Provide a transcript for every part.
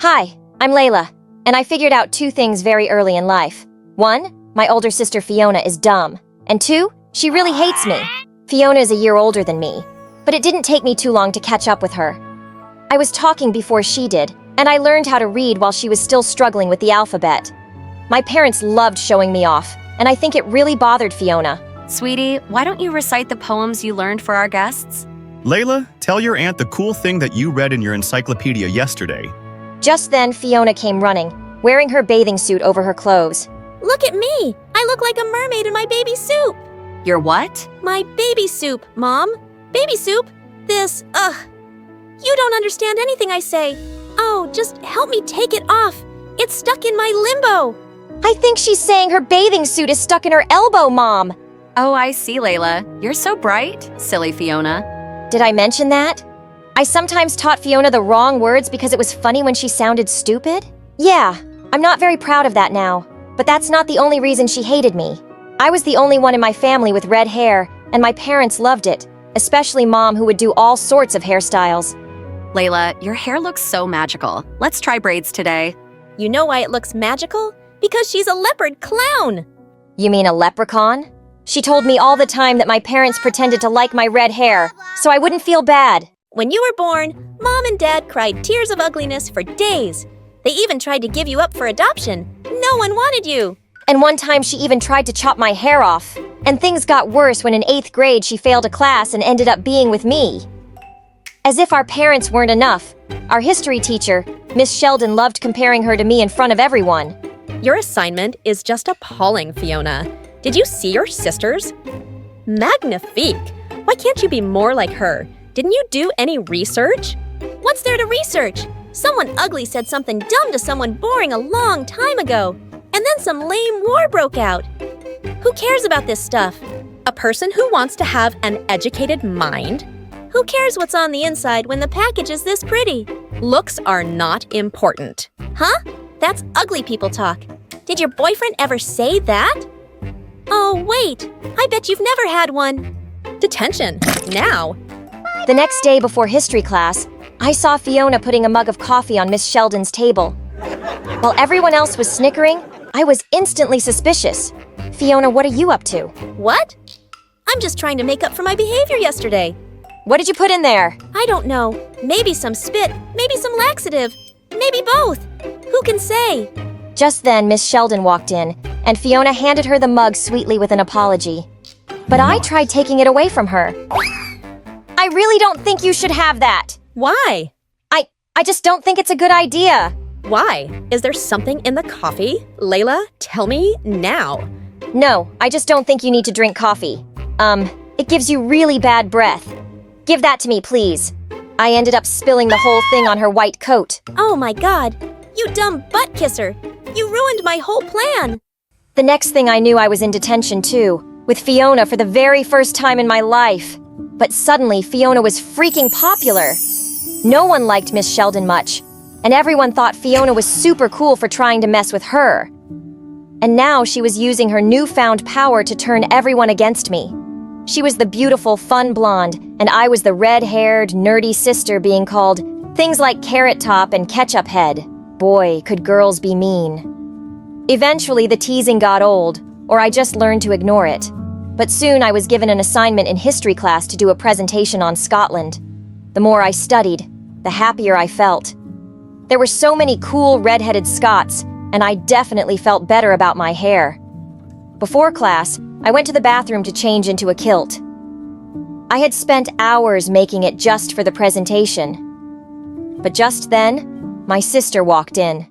Hi, I'm Layla, and I figured out two things very early in life. One, my older sister Fiona is dumb, and two, she really hates me. Fiona is a year older than me, but it didn't take me too long to catch up with her. I was talking before she did, and I learned how to read while she was still struggling with the alphabet. My parents loved showing me off, and I think it really bothered Fiona. Sweetie, why don't you recite the poems you learned for our guests? Layla, tell your aunt the cool thing that you read in your encyclopedia yesterday. Just then, Fiona came running, wearing her bathing suit over her clothes. Look at me! I look like a mermaid in my baby soup! Your what? My baby soup, Mom! Baby soup? This, You don't understand anything I say. Oh, just help me take it off. It's stuck in my limbo. I think she's saying her bathing suit is stuck in her elbow, Mom. Oh, I see, Layla. You're so bright, silly Fiona. Did I mention that? I sometimes taught Fiona the wrong words because it was funny when she sounded stupid? Yeah, I'm not very proud of that now, but that's not the only reason she hated me. I was the only one in my family with red hair, and my parents loved it, especially Mom, who would do all sorts of hairstyles. Layla, your hair looks so magical. Let's try braids today. You know why it looks magical? Because she's a leopard clown. You mean a leprechaun? She told me all the time that my parents pretended to like my red hair, so I wouldn't feel bad. When you were born, Mom and Dad cried tears of ugliness for days. They even tried to give you up for adoption. No one wanted you. And one time she even tried to chop my hair off. And things got worse when in 8th grade she failed a class and ended up being with me. As if our parents weren't enough, our history teacher, Miss Sheldon, loved comparing her to me in front of everyone. Your assignment is just appalling, Fiona. Did you see your sisters? Magnifique! Why can't you be more like her? Didn't you do any research? What's there to research? Someone ugly said something dumb to someone boring a long time ago, and then some lame war broke out. Who cares about this stuff? A person who wants to have an educated mind? Who cares what's on the inside when the package is this pretty? Looks are not important. Huh? That's ugly people talk. Did your boyfriend ever say that? Oh, wait. I bet you've never had one. Detention. Now. The next day before history class, I saw Fiona putting a mug of coffee on Miss Sheldon's table. While everyone else was snickering, I was instantly suspicious. Fiona, what are you up to? What? I'm just trying to make up for my behavior yesterday. What did you put in there? I don't know. Maybe some spit, maybe some laxative, maybe both. Who can say? Just then, Miss Sheldon walked in, and Fiona handed her the mug sweetly with an apology. But I tried taking it away from her. I really don't think you should have that. Why? I just don't think it's a good idea. Why? Is there something in the coffee? Layla, tell me now. No, I just don't think you need to drink coffee. It gives you really bad breath. Give that to me, please. I ended up spilling the whole thing on her white coat. Oh my God, you dumb butt kisser. You ruined my whole plan. The next thing I knew, I was in detention too, with Fiona for the very first time in my life. But suddenly, Fiona was freaking popular. No one liked Miss Sheldon much, and everyone thought Fiona was super cool for trying to mess with her. And now she was using her newfound power to turn everyone against me. She was the beautiful, fun blonde, and I was the red-haired, nerdy sister being called things like Carrot Top and Ketchup Head. Boy, could girls be mean. Eventually, the teasing got old, or I just learned to ignore it. But soon I was given an assignment in history class to do a presentation on Scotland. The more I studied, the happier I felt. There were so many cool red-headed Scots, and I definitely felt better about my hair. Before class, I went to the bathroom to change into a kilt. I had spent hours making it just for the presentation. But just then, my sister walked in.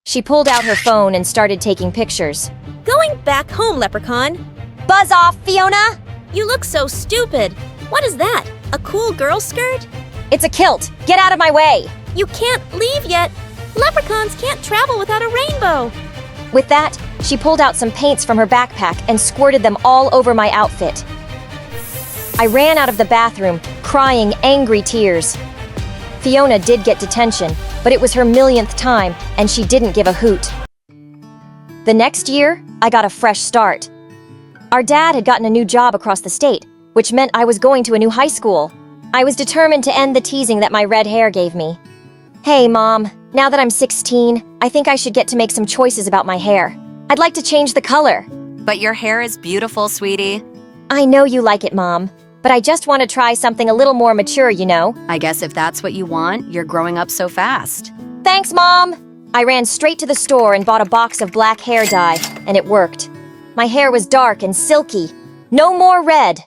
She pulled out her phone and started taking pictures. Going back home, leprechaun. Buzz off, Fiona! You look so stupid. What is that? A cool girl skirt? It's a kilt! Get out of my way! You can't leave yet. Leprechauns can't travel without a rainbow. With that, she pulled out some paints from her backpack and squirted them all over my outfit. I ran out of the bathroom, crying angry tears. Fiona did get detention, but it was her millionth time, and she didn't give a hoot. The next year, I got a fresh start. Our dad had gotten a new job across the state, which meant I was going to a new high school. I was determined to end the teasing that my red hair gave me. Hey, Mom. Now that I'm 16, I think I should get to make some choices about my hair. I'd like to change the color. But your hair is beautiful, sweetie. I know you like it, Mom, but I just want to try something a little more mature, you know? I guess if that's what you want, you're growing up so fast. Thanks, Mom! I ran straight to the store and bought a box of black hair dye, and it worked. My hair was dark and silky. No more red.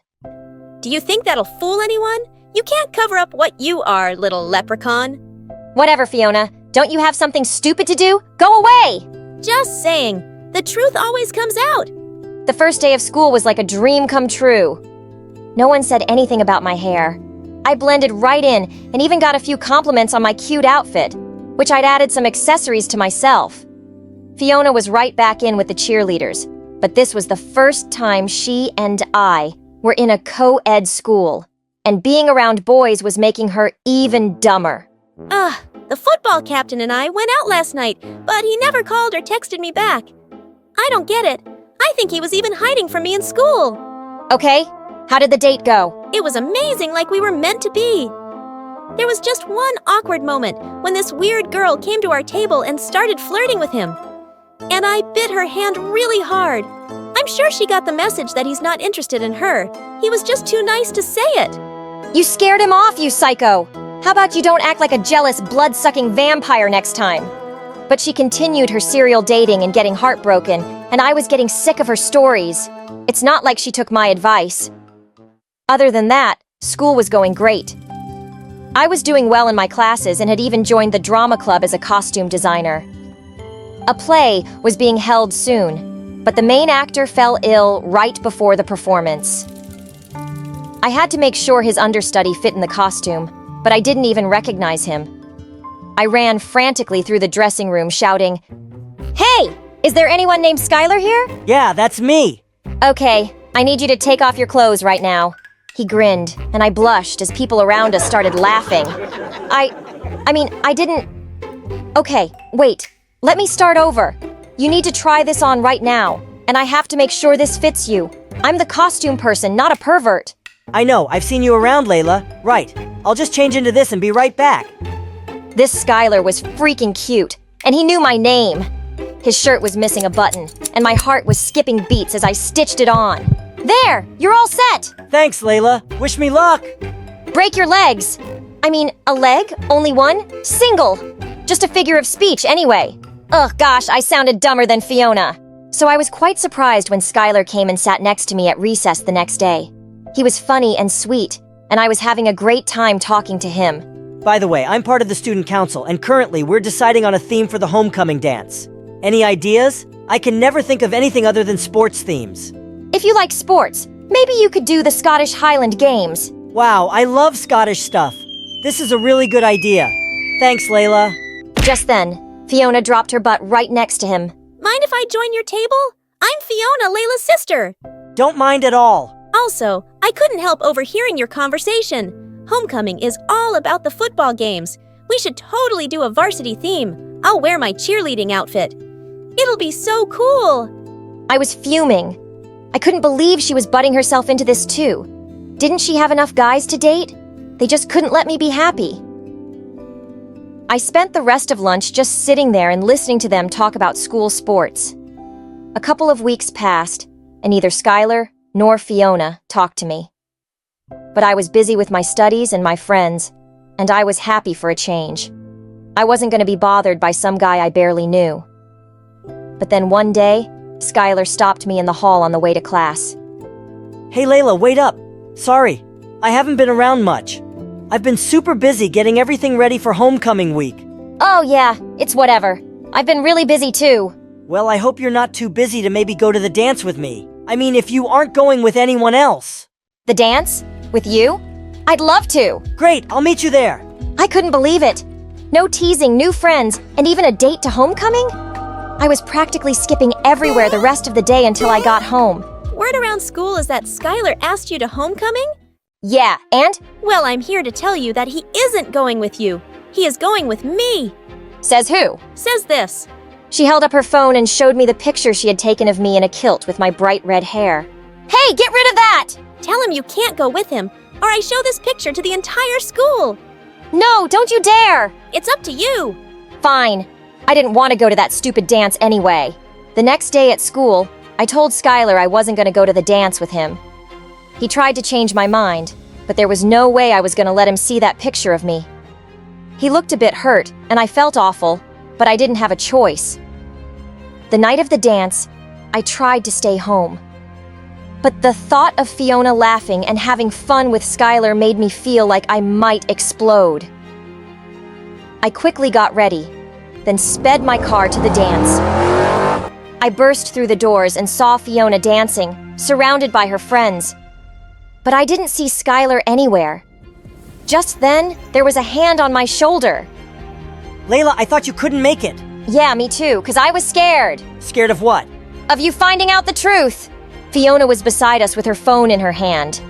Do you think that'll fool anyone? You can't cover up what you are, little leprechaun. Whatever, Fiona. Don't you have something stupid to do? Go away! Just saying. The truth always comes out. The first day of school was like a dream come true. No one said anything about my hair. I blended right in and even got a few compliments on my cute outfit, which I'd added some accessories to myself. Fiona was right back in with the cheerleaders, but this was the first time she and I were in a co-ed school, and being around boys was making her even dumber. The football captain and I went out last night, but he never called or texted me back. I don't get it. I think he was even hiding from me in school. Okay, how did the date go? It was amazing, like we were meant to be. There was just one awkward moment when this weird girl came to our table and started flirting with him. And I bit her hand really hard. I'm sure she got the message that he's not interested in her. He was just too nice to say it. You scared him off, you psycho! How about you don't act like a jealous, blood-sucking vampire next time? But she continued her serial dating and getting heartbroken, and I was getting sick of her stories. It's not like she took my advice. Other than that, school was going great. I was doing well in my classes and had even joined the drama club as a costume designer. A play was being held soon, but the main actor fell ill right before the performance. I had to make sure his understudy fit in the costume, but I didn't even recognize him. I ran frantically through the dressing room shouting, "Hey! Is there anyone named Skylar here?" Yeah, that's me. Okay, I need you to take off your clothes right now. He grinned, and I blushed as people around us started laughing. I didn't... Okay, wait. Let me start over. You need to try this on right now, and I have to make sure this fits you. I'm the costume person, not a pervert. I know, I've seen you around, Layla. Right. I'll just change into this and be right back. This Skylar was freaking cute, and he knew my name. His shirt was missing a button, and my heart was skipping beats as I stitched it on. There! You're all set! Thanks, Layla. Wish me luck. Break your legs. A leg? Only one? Single. Just a figure of speech, anyway. Ugh, gosh, I sounded dumber than Fiona. So I was quite surprised when Skylar came and sat next to me at recess the next day. He was funny and sweet, and I was having a great time talking to him. By the way, I'm part of the student council, and currently we're deciding on a theme for the homecoming dance. Any ideas? I can never think of anything other than sports themes. If you like sports, maybe you could do the Scottish Highland Games. Wow, I love Scottish stuff. This is a really good idea. Thanks, Layla. Just then, Fiona dropped her butt right next to him. Mind if I join your table? I'm Fiona, Layla's sister. Don't mind at all. Also, I couldn't help overhearing your conversation. Homecoming is all about the football games. We should totally do a varsity theme. I'll wear my cheerleading outfit. It'll be so cool. I was fuming. I couldn't believe she was butting herself into this too. Didn't she have enough guys to date? They just couldn't let me be happy. I spent the rest of lunch just sitting there and listening to them talk about school sports. A couple of weeks passed, and neither Skylar nor Fiona talked to me. But I was busy with my studies and my friends, and I was happy for a change. I wasn't going to be bothered by some guy I barely knew. But then one day, Skylar stopped me in the hall on the way to class. Hey, Layla, wait up. Sorry, I haven't been around much. I've been super busy getting everything ready for homecoming week. Oh yeah, it's whatever. I've been really busy too. Well, I hope you're not too busy to maybe go to the dance with me. I mean, if you aren't going with anyone else. The dance? With you? I'd love to. Great, I'll meet you there. I couldn't believe it. No teasing, new friends, and even a date to homecoming? I was practically skipping everywhere the rest of the day until I got home. Word around school is that Skylar asked you to homecoming? Yeah, and? Well, I'm here to tell you that he isn't going with you. He is going with me. Says who? Says this. She held up her phone and showed me the picture she had taken of me in a kilt with my bright red hair. Hey, get rid of that! Tell him you can't go with him, or I show this picture to the entire school. No, don't you dare! It's up to you. Fine. I didn't want to go to that stupid dance anyway. The next day at school, I told Skylar I wasn't going to go to the dance with him. He tried to change my mind, but there was no way I was going to let him see that picture of me. He looked a bit hurt, and I felt awful, but I didn't have a choice. The night of the dance, I tried to stay home. But the thought of Fiona laughing and having fun with Skylar made me feel like I might explode. I quickly got ready, then sped my car to the dance. I burst through the doors and saw Fiona dancing, surrounded by her friends. But I didn't see Skylar anywhere. Just then, there was a hand on my shoulder. Layla, I thought you couldn't make it. Yeah, me too, 'cause I was scared. Scared of what? Of you finding out the truth. Fiona was beside us with her phone in her hand.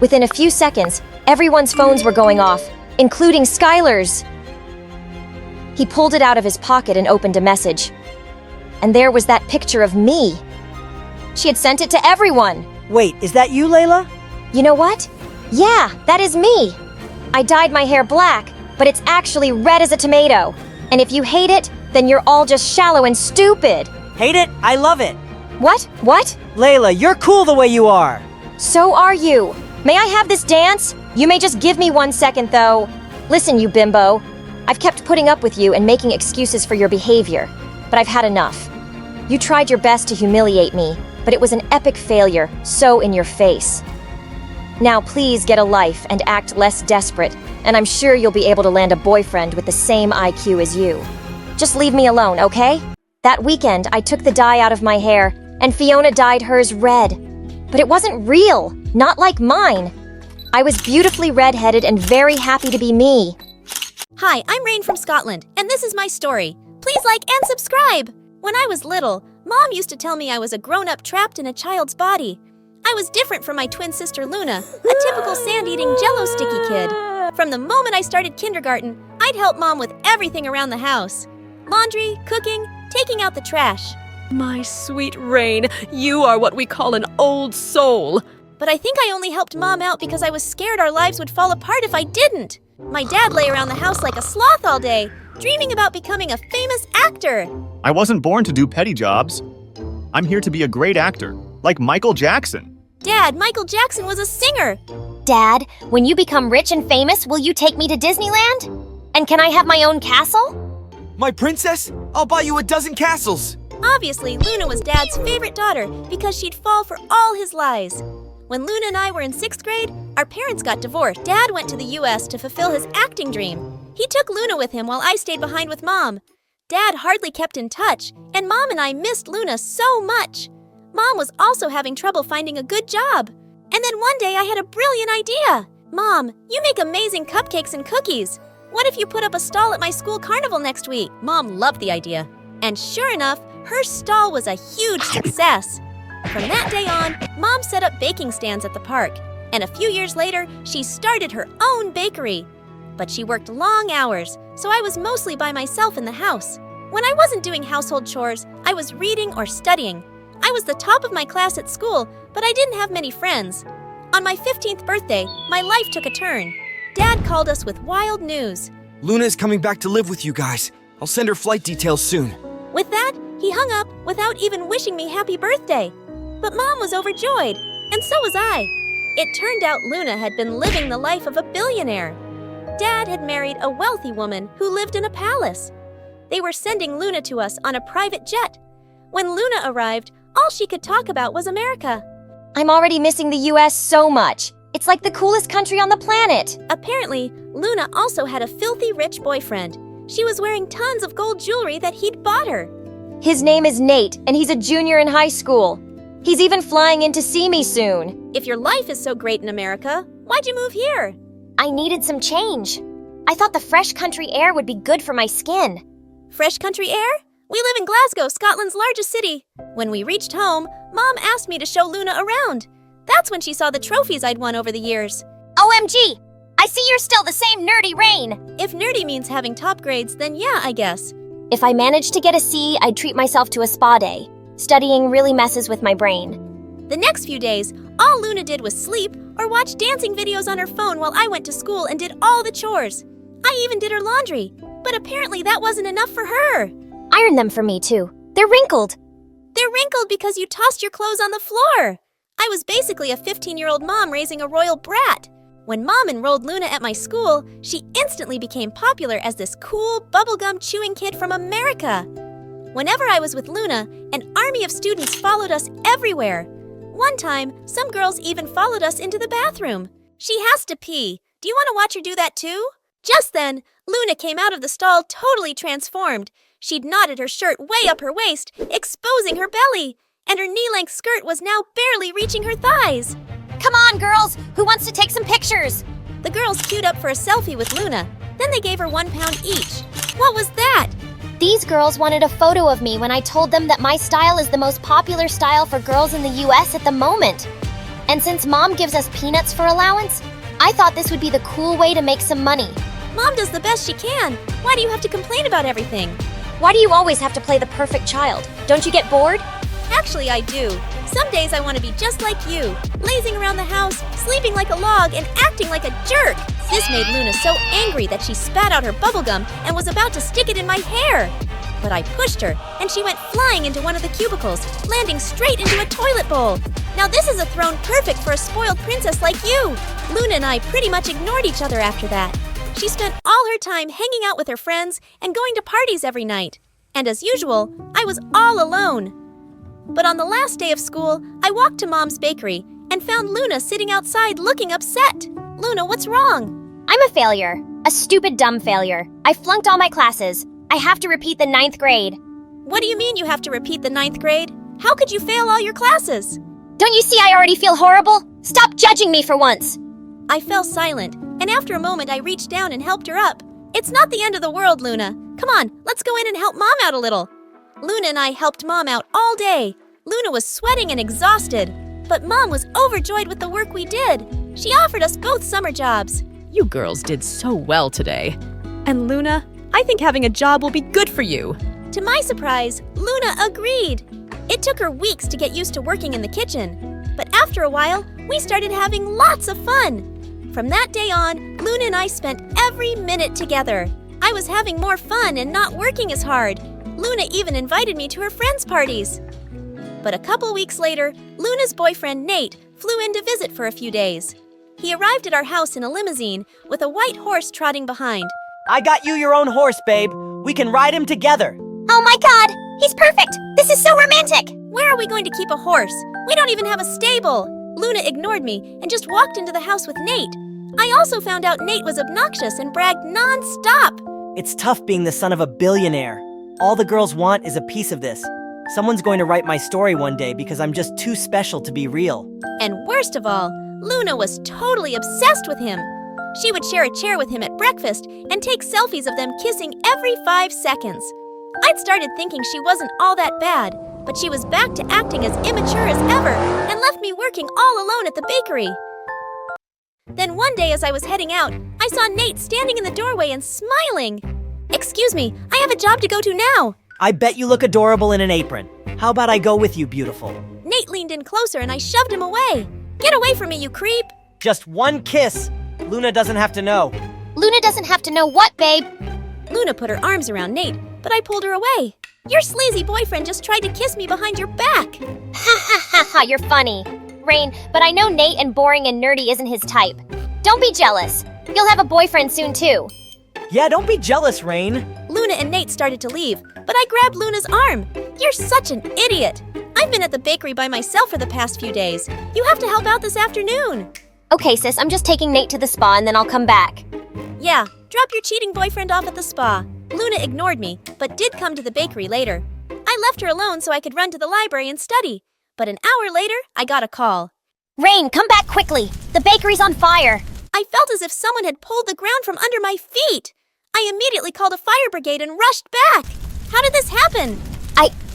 Within a few seconds, everyone's phones were going off, including Skylar's. He pulled it out of his pocket and opened a message. And there was that picture of me. She had sent it to everyone. Wait, is that you, Layla? You know what? Yeah, that is me. I dyed my hair black, but it's actually red as a tomato. And if you hate it, then you're all just shallow and stupid. Hate it? I love it. What? What? Layla, you're cool the way you are. So are you. May I have this dance? You may just give me 1 second, though. Listen, you bimbo. I've kept putting up with you and making excuses for your behavior, but I've had enough. You tried your best to humiliate me, but it was an epic failure, so in your face. Now please get a life and act less desperate, and I'm sure you'll be able to land a boyfriend with the same IQ as you. Just leave me alone, okay? That weekend, I took the dye out of my hair, and Fiona dyed hers red. But it wasn't real, not like mine. I was beautifully red-headed and very happy to be me. Hi, I'm Rain from Scotland, and this is my story. Please like and subscribe! When I was little, Mom used to tell me I was a grown-up trapped in a child's body. I was different from my twin sister Luna, a typical sand-eating Jell-O sticky kid. From the moment I started kindergarten, I'd help Mom with everything around the house. Laundry, cooking, taking out the trash. My sweet Rain, you are what we call an old soul. But I think I only helped Mom out because I was scared our lives would fall apart if I didn't. My dad lay around the house like a sloth all day, dreaming about becoming a famous actor. I wasn't born to do petty jobs. I'm here to be a great actor, like Michael Jackson. Dad, Michael Jackson was a singer. Dad, when you become rich and famous, will you take me to Disneyland? And can I have my own castle? My princess? I'll buy you a dozen castles. Obviously, Luna was Dad's favorite daughter because she'd fall for all his lies. When Luna and I were in 6th grade, our parents got divorced. Dad went to the US to fulfill his acting dream. He took Luna with him while I stayed behind with Mom. Dad hardly kept in touch, and Mom and I missed Luna so much. Mom was also having trouble finding a good job. And then one day I had a brilliant idea. Mom, you make amazing cupcakes and cookies. What if you put up a stall at my school carnival next week? Mom loved the idea. And sure enough, her stall was a huge success. From that day on, Mom set up baking stands at the park. And a few years later, she started her own bakery. But she worked long hours, so I was mostly by myself in the house. When I wasn't doing household chores, I was reading or studying. I was the top of my class at school, but I didn't have many friends. On my 15th birthday, my life took a turn. Dad called us with wild news. Luna is coming back to live with you guys. I'll send her flight details soon. With that, he hung up without even wishing me happy birthday. But Mom was overjoyed, and so was I. It turned out Luna had been living the life of a billionaire. Dad had married a wealthy woman who lived in a palace. They were sending Luna to us on a private jet. When Luna arrived, all she could talk about was America. I'm already missing the US so much. It's like the coolest country on the planet. Apparently, Luna also had a filthy rich boyfriend. She was wearing tons of gold jewelry that he'd bought her. His name is Nate, and he's a junior in high school. He's even flying in to see me soon. If your life is so great in America, why'd you move here? I needed some change. I thought the fresh country air would be good for my skin. Fresh country air? We live in Glasgow, Scotland's largest city. When we reached home, Mom asked me to show Luna around. That's when she saw the trophies I'd won over the years. OMG! I see you're still the same nerdy Rain. If nerdy means having top grades, then yeah, I guess. If I managed to get a C, I'd treat myself to a spa day. Studying really messes with my brain. The next few days, all Luna did was sleep or watched dancing videos on her phone while I went to school and did all the chores. I even did her laundry, but apparently that wasn't enough for her. Iron them for me, too. They're wrinkled. They're wrinkled because you tossed your clothes on the floor. I was basically a 15-year-old mom raising a royal brat. When Mom enrolled Luna at my school, she instantly became popular as this cool, bubblegum chewing kid from America. Whenever I was with Luna, an army of students followed us everywhere. One time, some girls even followed us into the bathroom. She has to pee. Do you want to watch her do that too? Just then, Luna came out of the stall totally transformed. She'd knotted her shirt way up her waist, exposing her belly, and her knee-length skirt was now barely reaching her thighs. Come on, girls! Who wants to take some pictures? The girls queued up for a selfie with Luna. Then they gave her £1 each. What was that? These girls wanted a photo of me when I told them that my style is the most popular style for girls in the US at the moment. And since Mom gives us peanuts for allowance, I thought this would be the cool way to make some money. Mom does the best she can. Why do you have to complain about everything? Why do you always have to play the perfect child? Don't you get bored? Actually, I do. Some days I want to be just like you, lazing around the house, sleeping like a log, and acting like a jerk. This made Luna so angry that she spat out her bubblegum and was about to stick it in my hair. But I pushed her, and she went flying into one of the cubicles, landing straight into a toilet bowl. Now this is a throne perfect for a spoiled princess like you. Luna and I pretty much ignored each other after that. She spent all her time hanging out with her friends and going to parties every night. And as usual, I was all alone. But on the last day of school, I walked to Mom's bakery and found Luna sitting outside looking upset. Luna, what's wrong? I'm a failure. A stupid, dumb failure. I flunked all my classes. I have to repeat the 9th grade. What do you mean you have to repeat the 9th grade? How could you fail all your classes? Don't you see I already feel horrible? Stop judging me for once. I fell silent, and after a moment I reached down and helped her up. It's not the end of the world, Luna. Come on, let's go in and help Mom out a little. Luna and I helped Mom out all day. Luna was sweating and exhausted, but Mom was overjoyed with the work we did. She offered us both summer jobs. You girls did so well today. And Luna, I think having a job will be good for you. To my surprise, Luna agreed. It took her weeks to get used to working in the kitchen, but after a while, we started having lots of fun. From that day on, Luna and I spent every minute together. I was having more fun and not working as hard. Luna even invited me to her friends' parties. But a couple weeks later, Luna's boyfriend Nate flew in to visit for a few days. He arrived at our house in a limousine with a white horse trotting behind. I got you your own horse, babe. We can ride him together. Oh my god! He's perfect! This is so romantic! Where are we going to keep a horse? We don't even have a stable. Luna ignored me and just walked into the house with Nate. I also found out Nate was obnoxious and bragged non-stop. It's tough being the son of a billionaire. All the girls want is a piece of this. Someone's going to write my story one day because I'm just too special to be real. And worst of all, Luna was totally obsessed with him. She would share a chair with him at breakfast and take selfies of them kissing every 5 seconds. I'd started thinking she wasn't all that bad, but she was back to acting as immature as ever and left me working all alone at the bakery. Then one day as I was heading out, I saw Nate standing in the doorway and smiling. Excuse me, I have a job to go to now. I bet you look adorable in an apron. How about I go with you, beautiful? Nate leaned in closer and I shoved him away. Get away from me, you creep! Just one kiss. Luna doesn't have to know. Luna doesn't have to know what, babe? Luna put her arms around Nate, but I pulled her away. Your sleazy boyfriend just tried to kiss me behind your back. Ha ha ha ha, you're funny. Rain, but I know Nate and boring and nerdy isn't his type. Don't be jealous. You'll have a boyfriend soon too. Yeah, don't be jealous, Rain. Luna and Nate started to leave, but I grabbed Luna's arm. You're such an idiot. I've been at the bakery by myself for the past few days. You have to help out this afternoon. Okay, sis, I'm just taking Nate to the spa and then I'll come back. Yeah, drop your cheating boyfriend off at the spa. Luna ignored me, but did come to the bakery later. I left her alone so I could run to the library and study. But an hour later, I got a call. Rain, come back quickly. The bakery's on fire. I felt as if someone had pulled the ground from under my feet. I immediately called a fire brigade and rushed back. How did this happen?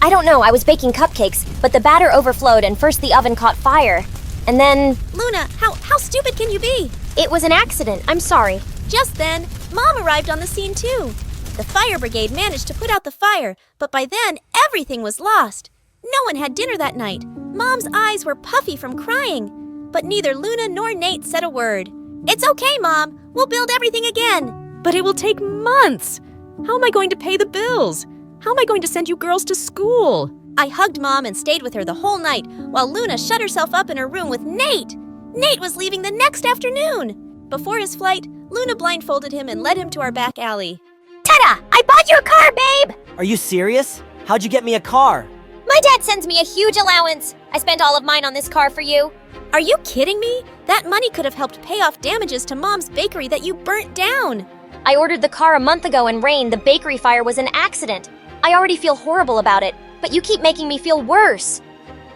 I don't know. I was baking cupcakes, but the batter overflowed and first the oven caught fire. And then... Luna, how stupid can you be? It was an accident. I'm sorry. Just then, Mom arrived on the scene too. The fire brigade managed to put out the fire, but by then, everything was lost. No one had dinner that night. Mom's eyes were puffy from crying. but neither Luna nor Nate said a word. It's okay, Mom. We'll build everything again. But it will take months. How am I going to pay the bills? How am I going to send you girls to school? I hugged Mom and stayed with her the whole night while Luna shut herself up in her room with Nate. Nate was leaving the next afternoon. Before his flight, Luna blindfolded him and led him to our back alley. Ta-da! I bought you a car, babe! Are you serious? How'd you get me a car? My dad sends me a huge allowance. I spent all of mine on this car for you. Are you kidding me? That money could have helped pay off damages to Mom's bakery that you burnt down. I ordered the car a month ago and Rain, the bakery fire, was an accident. I already feel horrible about it, but you keep making me feel worse.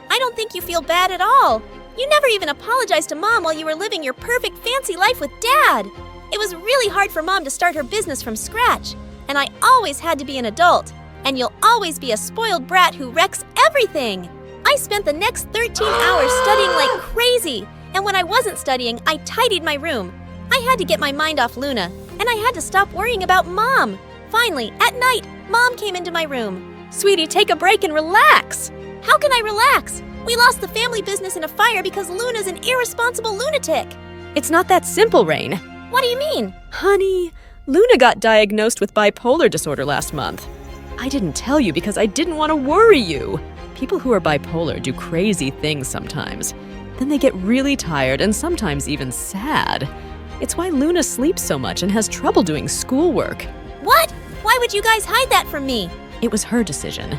I don't think you feel bad at all. You never even apologized to Mom while you were living your perfect fancy life with Dad. It was really hard for Mom to start her business from scratch, and I always had to be an adult, and you'll always be a spoiled brat who wrecks everything. I spent the next 13 hours studying like crazy, and when I wasn't studying, I tidied my room. I had to get my mind off Luna, and I had to stop worrying about Mom. Finally, at night, Mom came into my room. Sweetie, take a break and relax. How can I relax? We lost the family business in a fire because Luna's an irresponsible lunatic. It's not that simple, Rain. What do you mean? Honey, Luna got diagnosed with bipolar disorder last month. I didn't tell you because I didn't want to worry you. People who are bipolar do crazy things sometimes. Then they get really tired and sometimes even sad. It's why Luna sleeps so much and has trouble doing schoolwork. What? Why would you guys hide that from me? It was her decision.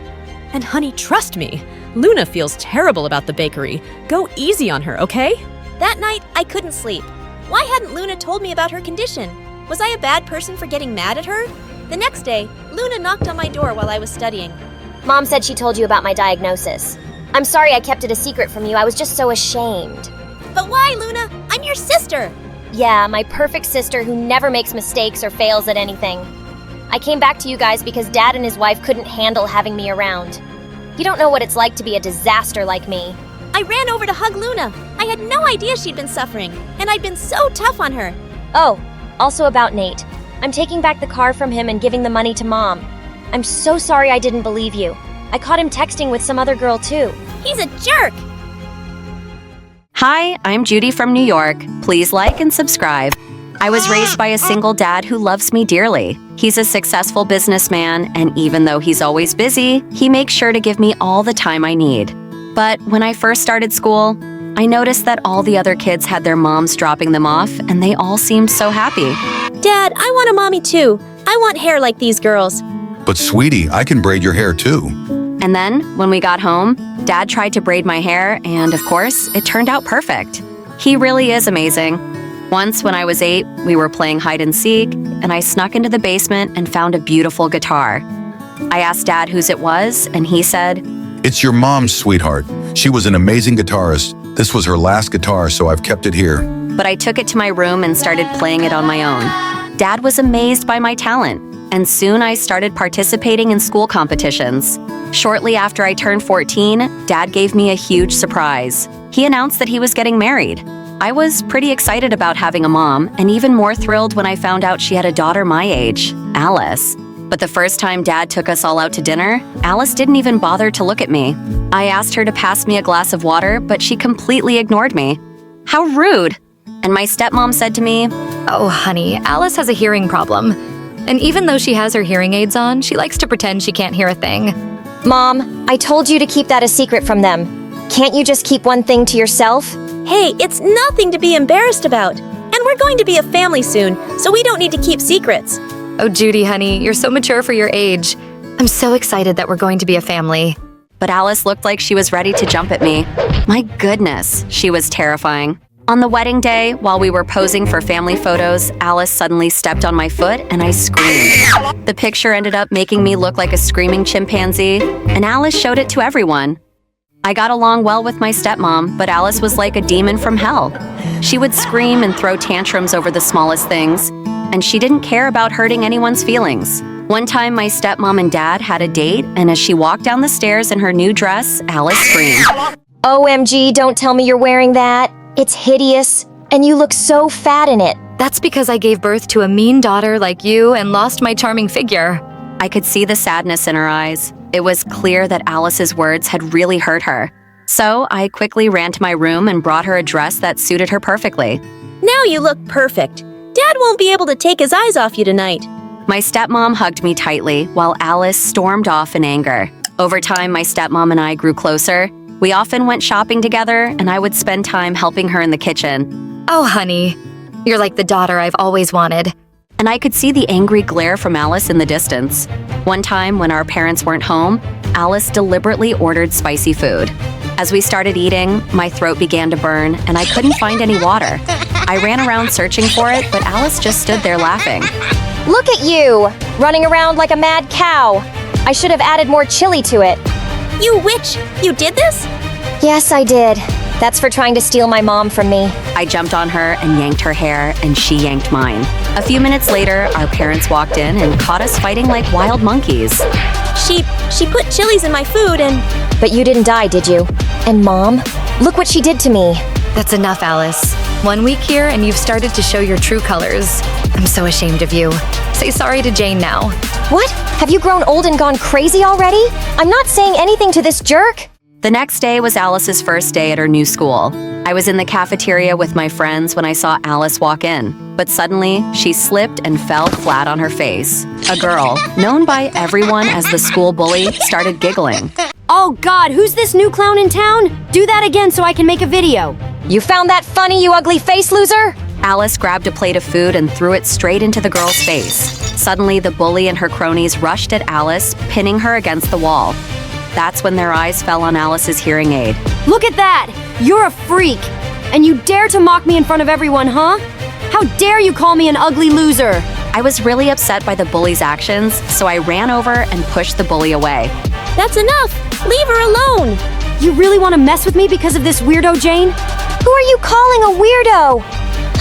And honey, trust me, Luna feels terrible about the bakery. Go easy on her, okay? That night, I couldn't sleep. Why hadn't Luna told me about her condition? Was I a bad person for getting mad at her? The next day, Luna knocked on my door while I was studying. Mom said she told you about my diagnosis. I'm sorry I kept it a secret from you. I was just so ashamed. But why, Luna? I'm your sister! Yeah, my perfect sister who never makes mistakes or fails at anything. I came back to you guys because Dad and his wife couldn't handle having me around. You don't know what it's like to be a disaster like me. I ran over to hug Luna. I had no idea she'd been suffering, and I'd been so tough on her. Oh, also about Nate. I'm taking back the car from him and giving the money to Mom. I'm so sorry I didn't believe you. I caught him texting with some other girl too. He's a jerk! Hi, I'm Judy from New York. Please like and subscribe. I was raised by a single dad who loves me dearly. He's a successful businessman, and even though he's always busy, he makes sure to give me all the time I need. But when I first started school, I noticed that all the other kids had their moms dropping them off, and they all seemed so happy. Dad, I want a mommy too. I want hair like these girls. But sweetie, I can braid your hair too. And then, when we got home, Dad tried to braid my hair, and of course, it turned out perfect. He really is amazing. Once, when I was 8, we were playing hide and seek, and I snuck into the basement and found a beautiful guitar. I asked Dad whose it was, and he said, It's your mom's, sweetheart. She was an amazing guitarist. This was her last guitar, so I've kept it here. But I took it to my room and started playing it on my own. Dad was amazed by my talent, and soon I started participating in school competitions. Shortly after I turned 14, Dad gave me a huge surprise. He announced that he was getting married. I was pretty excited about having a mom, and even more thrilled when I found out she had a daughter my age, Alice. But the first time Dad took us all out to dinner, Alice didn't even bother to look at me. I asked her to pass me a glass of water, but she completely ignored me. How rude! And my stepmom said to me, Oh, honey, Alice has a hearing problem. And even though she has her hearing aids on, she likes to pretend she can't hear a thing. Mom, I told you to keep that a secret from them. Can't you just keep one thing to yourself? Hey, it's nothing to be embarrassed about. And we're going to be a family soon, so we don't need to keep secrets. Oh, Judy, honey, you're so mature for your age. I'm so excited that we're going to be a family. but Alice looked like she was ready to jump at me. My goodness, she was terrifying. On the wedding day, while we were posing for family photos, Alice suddenly stepped on my foot and I screamed. The picture ended up making me look like a screaming chimpanzee, and Alice showed it to everyone. I got along well with my stepmom, but Alice was like a demon from hell. She would scream and throw tantrums over the smallest things, and she didn't care about hurting anyone's feelings. One time, my stepmom and dad had a date, and as she walked down the stairs in her new dress, Alice screamed. OMG, don't tell me you're wearing that. It's hideous, and you look so fat in it. That's because I gave birth to a mean daughter like you and lost my charming figure. I could see the sadness in her eyes. It was clear that Alice's words had really hurt her. So I quickly ran to my room and brought her a dress that suited her perfectly. Now you look perfect. Dad won't be able to take his eyes off you tonight. My stepmom hugged me tightly while Alice stormed off in anger. Over time, my stepmom and I grew closer. We often went shopping together, and I would spend time helping her in the kitchen. Oh, honey, you're like the daughter I've always wanted. And I could see the angry glare from Alice in the distance. One time, when our parents weren't home, Alice deliberately ordered spicy food. As we started eating, my throat began to burn, and I couldn't find any water. I ran around searching for it, but Alice just stood there laughing. Look at you, running around like a mad cow. I should have added more chili to it. You witch! You did this? Yes, I did. That's for trying to steal my mom from me. I jumped on her and yanked her hair, and she yanked mine. A few minutes later, our parents walked in and caught us fighting like wild monkeys. She put chilies in my food and... But you didn't die, did you? And Mom, look what she did to me. That's enough, Alice. 1 week here and you've started to show your true colors. I'm so ashamed of you. Say sorry to Jane now. What? Have you grown old and gone crazy already? I'm not saying anything to this jerk. The next day was Alice's first day at her new school. I was in the cafeteria with my friends when I saw Alice walk in, but suddenly she slipped and fell flat on her face. A girl, known by everyone as the school bully, started giggling. Oh God, who's this new clown in town? Do that again so I can make a video. You found that funny, you ugly face loser? Alice grabbed a plate of food and threw it straight into the girl's face. Suddenly, the bully and her cronies rushed at Alice, pinning her against the wall. That's when their eyes fell on Alice's hearing aid. Look at that! You're a freak! And you dare to mock me in front of everyone, huh? How dare you call me an ugly loser? I was really upset by the bully's actions, so I ran over and pushed the bully away. That's enough! Leave her alone! You really want to mess with me because of this weirdo, Jane? Who are you calling a weirdo?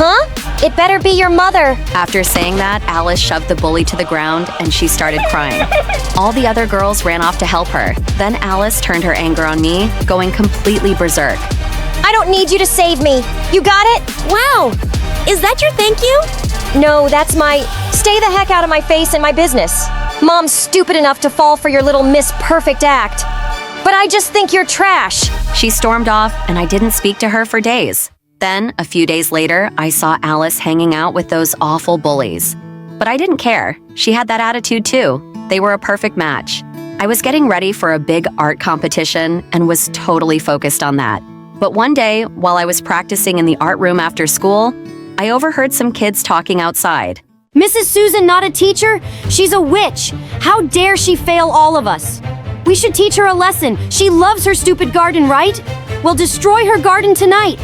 Huh? It better be your mother. After saying that, Alice shoved the bully to the ground and she started crying. All the other girls ran off to help her. Then Alice turned her anger on me, going completely berserk. I don't need you to save me. You got it? Wow! Is that your thank you? No, that's my stay the heck out of my face and my business. Mom's stupid enough to fall for your little Miss Perfect act. But I just think you're trash. She stormed off and I didn't speak to her for days. Then, a few days later, I saw Alice hanging out with those awful bullies. But I didn't care. She had that attitude too. They were a perfect match. I was getting ready for a big art competition and was totally focused on that. But one day, while I was practicing in the art room after school, I overheard some kids talking outside. Mrs. Susan not a teacher? She's a witch! How dare she fail all of us? We should teach her a lesson. She loves her stupid garden, right? Well, destroy her garden tonight.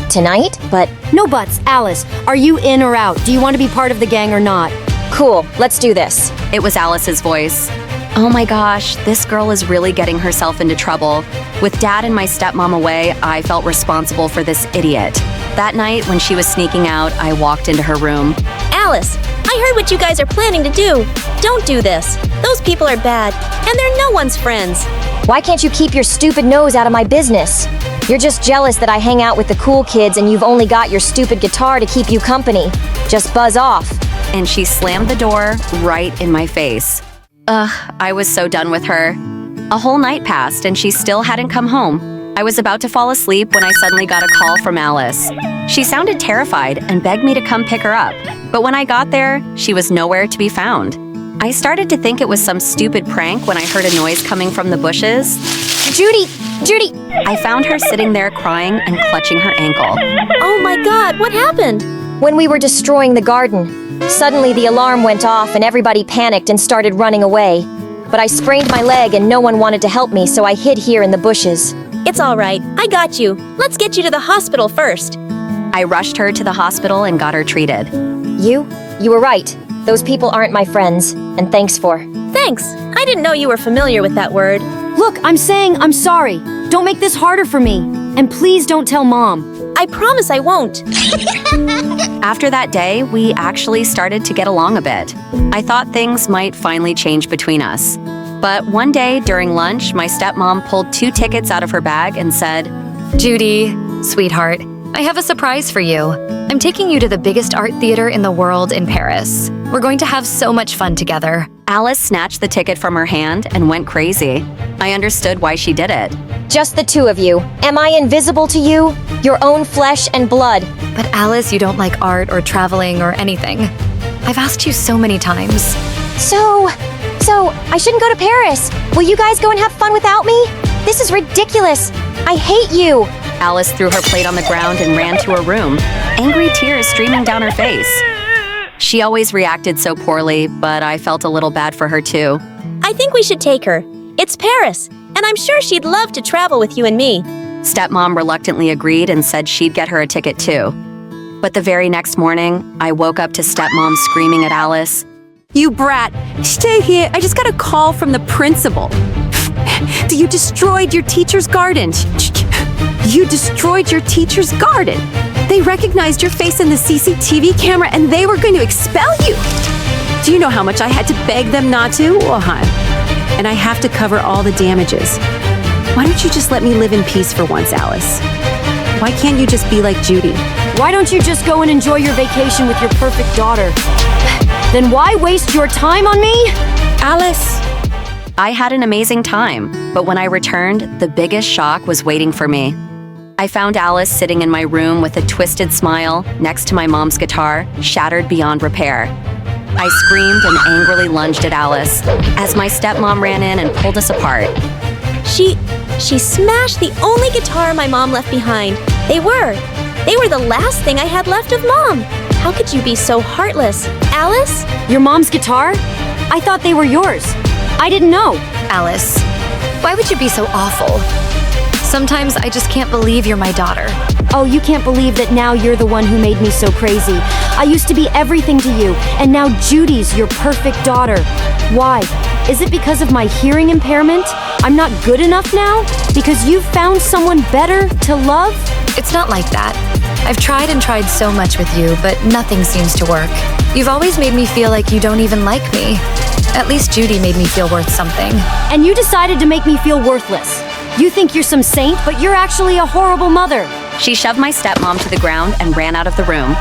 Tonight? But no buts. Alice, are you in or out? Do you want to be part of the gang or not? Cool, let's do this. It was Alice's voice. Oh my gosh, this girl is really getting herself into trouble. With Dad and my stepmom away, I felt responsible for this idiot. That night, when she was sneaking out, I walked into her room. Alice, I heard what you guys are planning to do. Don't do this. Those people are bad, and they're no one's friends. Why can't you keep your stupid nose out of my business? You're just jealous that I hang out with the cool kids and you've only got your stupid guitar to keep you company. Just buzz off. And she slammed the door right in my face. Ugh, I was so done with her. A whole night passed and she still hadn't come home. I was about to fall asleep when I suddenly got a call from Alice. She sounded terrified and begged me to come pick her up. But when I got there, she was nowhere to be found. I started to think it was some stupid prank when I heard a noise coming from the bushes. Judy! I found her sitting there crying and clutching her ankle. Oh my God, what happened? When we were destroying the garden, suddenly the alarm went off and everybody panicked and started running away. But I sprained my leg and no one wanted to help me, so I hid here in the bushes. It's all right. I got you. Let's get you to the hospital first. I rushed her to the hospital and got her treated. You were right. Those people aren't my friends, and thanks for. Thanks. I didn't know you were familiar with that word. Look, I'm saying I'm sorry. Don't make this harder for me. And please don't tell Mom. I promise I won't. After that day, we actually started to get along a bit. I thought things might finally change between us. But one day during lunch, my stepmom pulled 2 tickets out of her bag and said, Judy, sweetheart, I have a surprise for you. I'm taking you to the biggest art theater in the world in Paris. We're going to have so much fun together. Alice snatched the ticket from her hand and went crazy. I understood why she did it. Just the two of you. Am I invisible to you? Your own flesh and blood. But Alice, you don't like art or traveling or anything. I've asked you so many times. So, I shouldn't go to Paris. Will you guys go and have fun without me? This is ridiculous. I hate you. Alice threw her plate on the ground and ran to her room, angry tears streaming down her face. She always reacted so poorly, but I felt a little bad for her too. I think we should take her. It's Paris, and I'm sure she'd love to travel with you and me. Stepmom reluctantly agreed and said she'd get her a ticket too. But the very next morning, I woke up to Stepmom screaming at Alice. You brat, stay here. I just got a call from the principal. You destroyed your teacher's garden. You destroyed your teacher's garden. They recognized your face in the CCTV camera and they were going to expel you. Do you know how much I had to beg them not to? And I have to cover all the damages. Why don't you just let me live in peace for once, Alice? Why can't you just be like Judy? Why don't you just go and enjoy your vacation with your perfect daughter? Then why waste your time on me? Alice! I had an amazing time, but when I returned, the biggest shock was waiting for me. I found Alice sitting in my room with a twisted smile next to my mom's guitar, shattered beyond repair. I screamed and angrily lunged at Alice as my stepmom ran in and pulled us apart. She smashed the only guitar my mom left behind. They were the last thing I had left of Mom. How could you be so heartless? Alice? Your mom's guitar? I thought they were yours. I didn't know. Alice, why would you be so awful? Sometimes I just can't believe you're my daughter. Oh, you can't believe that now you're the one who made me so crazy. I used to be everything to you, and now Judy's your perfect daughter. Why? Is it because of my hearing impairment? I'm not good enough now? Because you've found someone better to love? It's not like that. I've tried and tried so much with you, but nothing seems to work. You've always made me feel like you don't even like me. At least Judy made me feel worth something. And you decided to make me feel worthless. You think you're some saint, but you're actually a horrible mother. She shoved my stepmom to the ground and ran out of the room.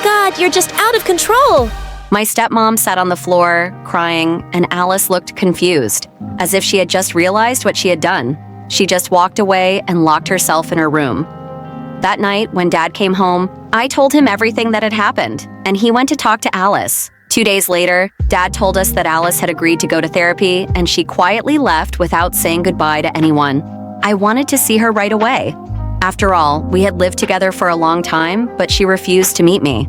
God, you're just out of control. My stepmom sat on the floor, crying, and Alice looked confused, as if she had just realized what she had done. She just walked away and locked herself in her room. That night, when Dad came home, I told him everything that had happened, and he went to talk to Alice. 2 days later, Dad told us that Alice had agreed to go to therapy, and she quietly left without saying goodbye to anyone. I wanted to see her right away. After all, we had lived together for a long time, but she refused to meet me.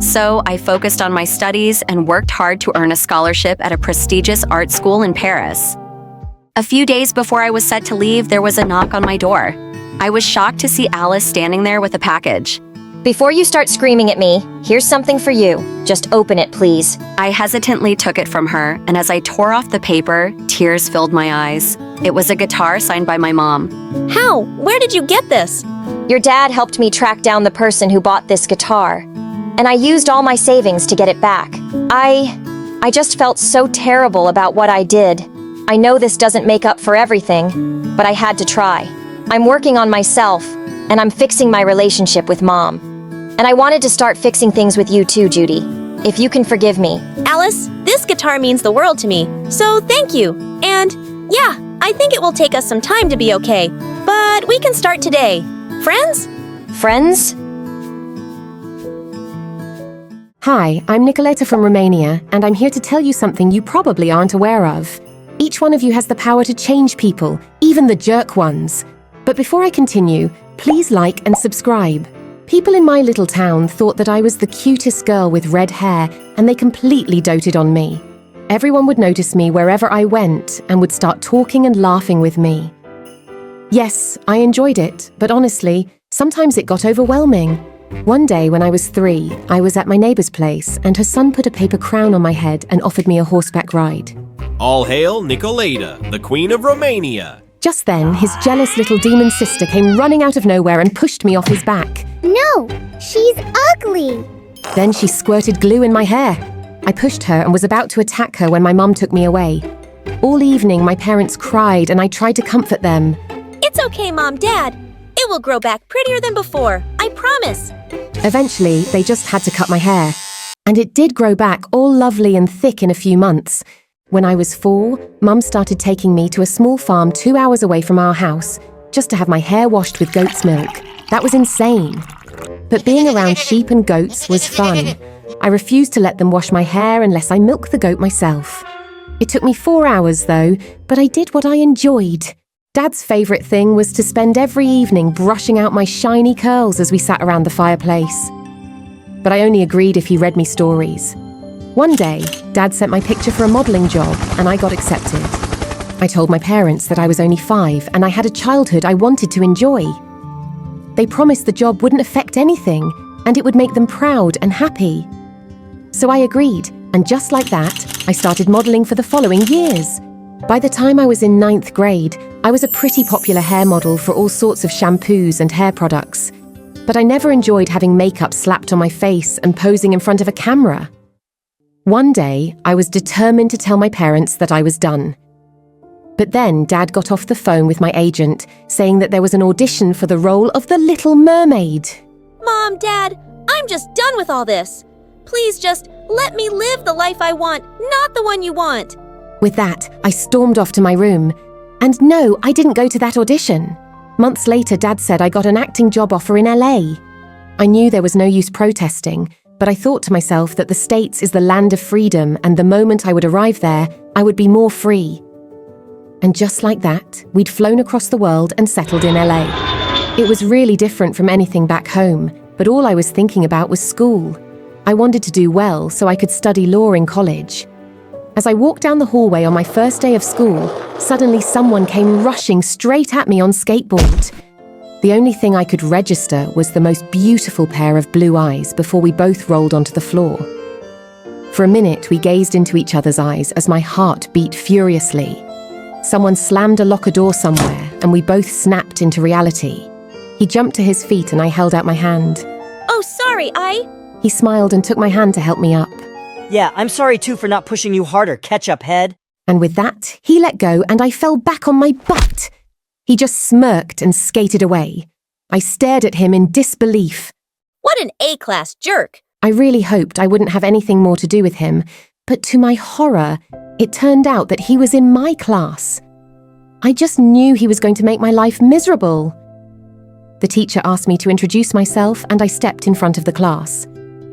So I focused on my studies and worked hard to earn a scholarship at a prestigious art school in Paris. A few days before I was set to leave, there was a knock on my door. I was shocked to see Alice standing there with a package. Before you start screaming at me, here's something for you. Just open it, please. I hesitantly took it from her, and as I tore off the paper, tears filled my eyes. It was a guitar signed by my mom. How? Where did you get this? Your dad helped me track down the person who bought this guitar, and I used all my savings to get it back. I just felt so terrible about what I did. I know this doesn't make up for everything, but I had to try. I'm working on myself, and I'm fixing my relationship with Mom. And I wanted to start fixing things with you too, Judy. If you can forgive me. Alice, this guitar means the world to me, so thank you. And yeah, I think it will take us some time to be okay, but we can start today. Friends? Friends? Hi, I'm Nicoleta from Romania, and I'm here to tell you something you probably aren't aware of. Each one of you has the power to change people, even the jerk ones. But before I continue, please like and subscribe. People in my little town thought that I was the cutest girl with red hair, and they completely doted on me. Everyone would notice me wherever I went and would start talking and laughing with me. Yes, I enjoyed it, but honestly, sometimes it got overwhelming. One day when I was 3, I was at my neighbor's place, and her son put a paper crown on my head and offered me a horseback ride. All hail Nicoleta, the Queen of Romania. Just then, his jealous little demon sister came running out of nowhere and pushed me off his back. No, she's ugly. Then she squirted glue in my hair. I pushed her and was about to attack her when my mum took me away. All evening, my parents cried and I tried to comfort them. It's okay, Mom, Dad. It will grow back prettier than before, I promise. Eventually, they just had to cut my hair. And it did grow back all lovely and thick in a few months. When I was 4, Mum started taking me to a small farm 2 hours away from our house, just to have my hair washed with goat's milk. That was insane. But being around sheep and goats was fun. I refused to let them wash my hair unless I milked the goat myself. It took me 4 hours though, but I did what I enjoyed. Dad's favourite thing was to spend every evening brushing out my shiny curls as we sat around the fireplace. But I only agreed if he read me stories. One day, Dad sent my picture for a modelling job and I got accepted. I told my parents that I was only 5 and I had a childhood I wanted to enjoy. They promised the job wouldn't affect anything and it would make them proud and happy. So I agreed, and just like that, I started modelling for the following years. By the time I was in 9th grade, I was a pretty popular hair model for all sorts of shampoos and hair products. But I never enjoyed having makeup slapped on my face and posing in front of a camera. One day, I was determined to tell my parents that I was done. But then Dad got off the phone with my agent, saying that there was an audition for the role of the Little Mermaid. Mom, Dad, I'm just done with all this. Please just let me live the life I want, not the one you want. With that, I stormed off to my room. And no, I didn't go to that audition. Months later, Dad said I got an acting job offer in LA. I knew there was no use protesting, but I thought to myself that the States is the land of freedom, and the moment I would arrive there, I would be more free. And just like that, we'd flown across the world and settled in LA. It was really different from anything back home, but all I was thinking about was school. I wanted to do well so I could study law in college. As I walked down the hallway on my first day of school, suddenly someone came rushing straight at me on skateboard. The only thing I could register was the most beautiful pair of blue eyes before we both rolled onto the floor. For a minute, we gazed into each other's eyes as my heart beat furiously. Someone slammed a locker door somewhere, and we both snapped into reality. He jumped to his feet and I held out my hand. Oh, sorry, He smiled and took my hand to help me up. Yeah, I'm sorry too for not pushing you harder, ketchup head. And with that, he let go and I fell back on my butt. He just smirked and skated away. I stared at him in disbelief. What an A-class jerk. I really hoped I wouldn't have anything more to do with him, but to my horror, it turned out that he was in my class. I just knew he was going to make my life miserable. The teacher asked me to introduce myself and I stepped in front of the class.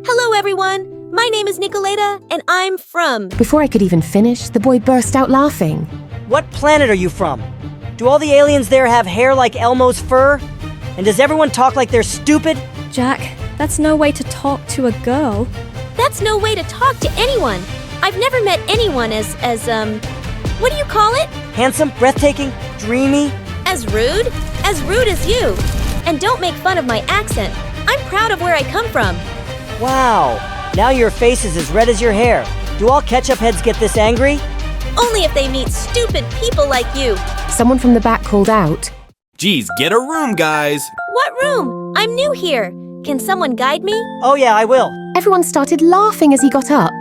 Hello, everyone. My name is Nicoleta, and I'm from... Before I could even finish, the boy burst out laughing. What planet are you from? Do all the aliens there have hair like Elmo's fur? And does everyone talk like they're stupid? Jack, that's no way to talk to a girl. That's no way to talk to anyone. I've never met anyone as what do you call it? Handsome, breathtaking, dreamy. As rude as you. And don't make fun of my accent. I'm proud of where I come from. Wow, now your face is as red as your hair. Do all ketchup heads get this angry? Only if they meet stupid people like you. Someone from the back called out. Geez, get a room, guys. What room? I'm new here. Can someone guide me? Oh yeah, I will. Everyone started laughing as he got up.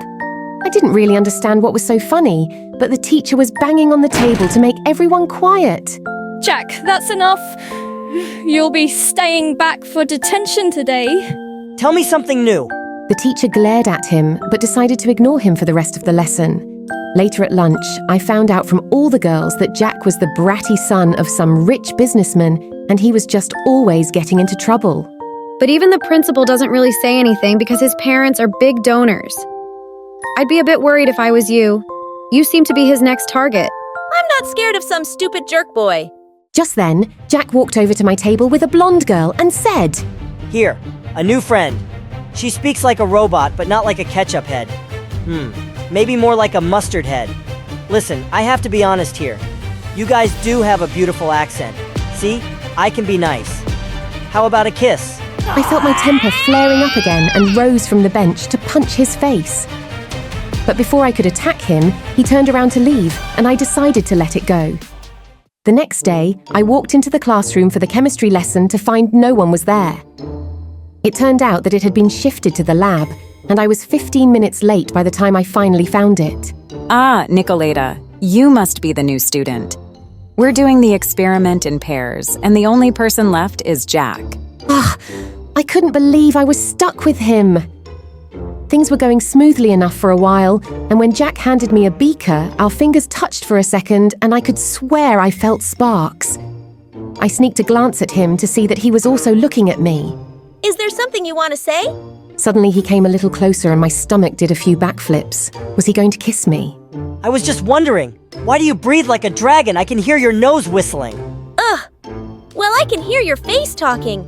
I didn't really understand what was so funny, but the teacher was banging on the table to make everyone quiet. Jack, that's enough. You'll be staying back for detention today. Tell me something new. The teacher glared at him, but decided to ignore him for the rest of the lesson. Later at lunch, I found out from all the girls that Jack was the bratty son of some rich businessman, and he was just always getting into trouble. But even the principal doesn't really say anything because his parents are big donors. I'd be a bit worried if I was you. You seem to be his next target. I'm not scared of some stupid jerk boy. Just then, Jack walked over to my table with a blonde girl and said, Here, a new friend. She speaks like a robot, but not like a ketchup head. Maybe more like a mustard head. Listen, I have to be honest here. You guys do have a beautiful accent. See, I can be nice. How about a kiss? I felt my temper flaring up again and rose from the bench to punch his face. But before I could attack him, he turned around to leave, and I decided to let it go. The next day, I walked into the classroom for the chemistry lesson to find no one was there. It turned out that it had been shifted to the lab, and I was 15 minutes late by the time I finally found it. Ah, Nicoleta, you must be the new student. We're doing the experiment in pairs, and the only person left is Jack. I couldn't believe I was stuck with him. Things were going smoothly enough for a while, and when Jack handed me a beaker, our fingers touched for a second, and I could swear I felt sparks. I sneaked a glance at him to see that he was also looking at me. Is there something you want to say? Suddenly he came a little closer and my stomach did a few backflips. Was he going to kiss me? I was just wondering, why do you breathe like a dragon? I can hear your nose whistling. Ugh. Well, I can hear your face talking.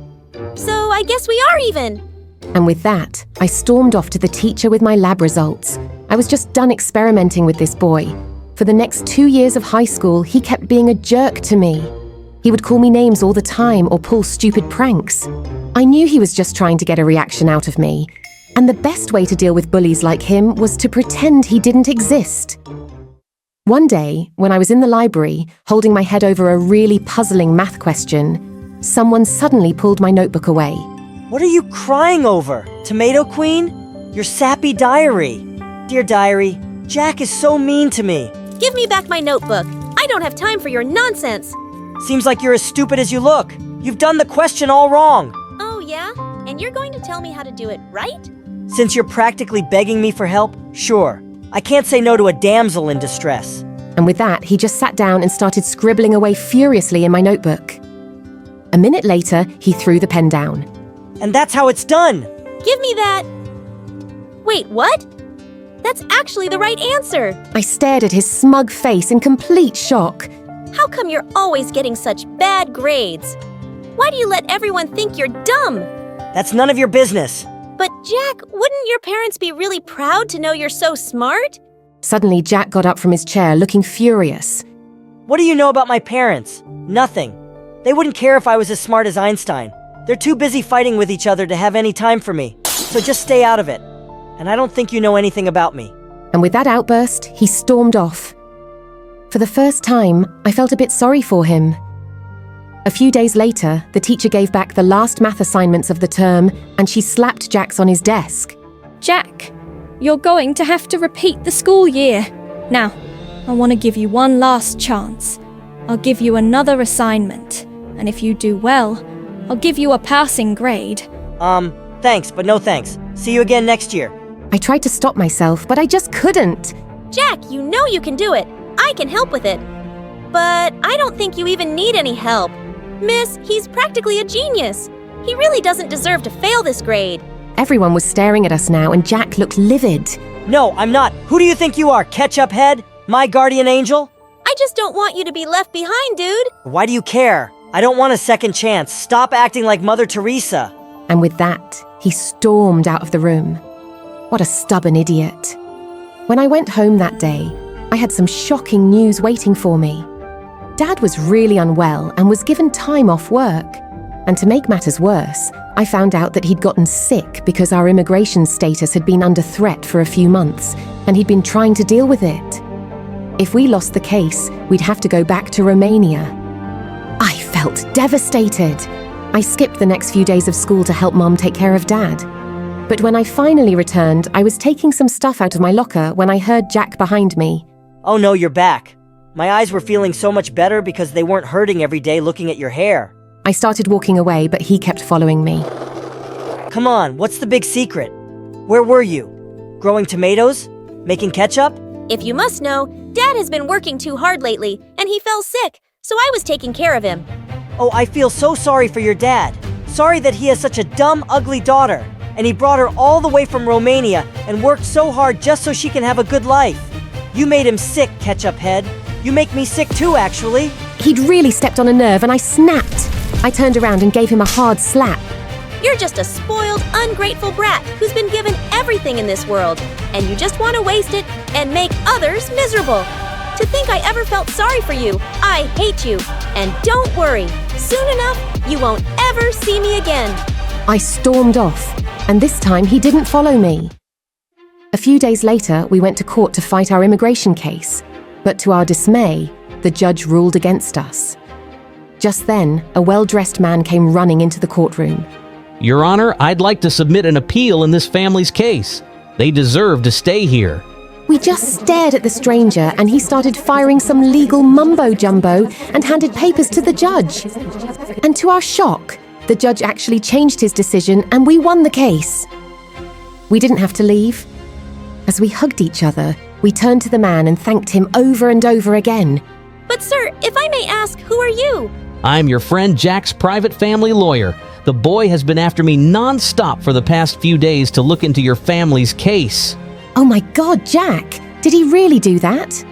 So I guess we are even. And with that, I stormed off to the teacher with my lab results. I was just done experimenting with this boy. For the next 2 years of high school, he kept being a jerk to me. He would call me names all the time or pull stupid pranks. I knew he was just trying to get a reaction out of me. And the best way to deal with bullies like him was to pretend he didn't exist. One day, when I was in the library, holding my head over a really puzzling math question, someone suddenly pulled my notebook away. What are you crying over? Tomato Queen? Your sappy diary. Dear diary, Jack is so mean to me. Give me back my notebook. I don't have time for your nonsense. Seems like you're as stupid as you look. You've done the question all wrong. Oh, yeah? And you're going to tell me how to do it right? Since you're practically begging me for help, sure. I can't say no to a damsel in distress. And with that, he just sat down and started scribbling away furiously in my notebook. A minute later, he threw the pen down. And that's how it's done. Give me that. Wait, what? That's actually the right answer. I stared at his smug face in complete shock. How come you're always getting such bad grades? Why do you let everyone think you're dumb? That's none of your business. But Jack, wouldn't your parents be really proud to know you're so smart? Suddenly, Jack got up from his chair, looking furious. What do you know about my parents? Nothing. They wouldn't care if I was as smart as Einstein. They're too busy fighting with each other to have any time for me. So just stay out of it. And I don't think you know anything about me. And with that outburst, he stormed off. For the first time, I felt a bit sorry for him. A few days later, the teacher gave back the last math assignments of the term, and she slapped Jax on his desk. Jack, you're going to have to repeat the school year. Now, I want to give you one last chance. I'll give you another assignment, and if you do well, I'll give you a passing grade. Thanks, but no thanks. See you again next year. I tried to stop myself, but I just couldn't. Jack, you know you can do it. I can help with it. But I don't think you even need any help. Miss, he's practically a genius. He really doesn't deserve to fail this grade. Everyone was staring at us now, and Jack looked livid. No, I'm not. Who do you think you are, ketchup head? My guardian angel? I just don't want you to be left behind, dude. Why do you care? I don't want a second chance. Stop acting like Mother Teresa. And with that, he stormed out of the room. What a stubborn idiot. When I went home that day, I had some shocking news waiting for me. Dad was really unwell and was given time off work. And to make matters worse, I found out that he'd gotten sick because our immigration status had been under threat for a few months, and he'd been trying to deal with it. If we lost the case, we'd have to go back to Romania. I felt devastated. I skipped the next few days of school to help Mom take care of Dad. But when I finally returned, I was taking some stuff out of my locker when I heard Jack behind me. Oh no, you're back. My eyes were feeling so much better because they weren't hurting every day looking at your hair. I started walking away, but he kept following me. Come on, what's the big secret? Where were you? Growing tomatoes? Making ketchup? If you must know, Dad has been working too hard lately, and he fell sick, so I was taking care of him. Oh, I feel so sorry for your dad. Sorry that he has such a dumb, ugly daughter, and he brought her all the way from Romania and worked so hard just so she can have a good life. You made him sick, ketchup head. You make me sick too, actually. He'd really stepped on a nerve and I snapped. I turned around and gave him a hard slap. You're just a spoiled, ungrateful brat who's been given everything in this world, and you just want to waste it and make others miserable. To think I ever felt sorry for you, I hate you. And don't worry, soon enough, you won't ever see me again. I stormed off, and this time he didn't follow me. A few days later, we went to court to fight our immigration case, but to our dismay, the judge ruled against us. Just then, a well-dressed man came running into the courtroom. Your Honor, I'd like to submit an appeal in this family's case. They deserve to stay here. We just stared at the stranger and he started firing some legal mumbo-jumbo and handed papers to the judge. And to our shock, the judge actually changed his decision and we won the case. We didn't have to leave. As we hugged each other, we turned to the man and thanked him over and over again. But sir, if I may ask, who are you? I'm your friend Jack's private family lawyer. The boy has been after me non-stop for the past few days to look into your family's case. Oh my God, Jack! Did he really do that?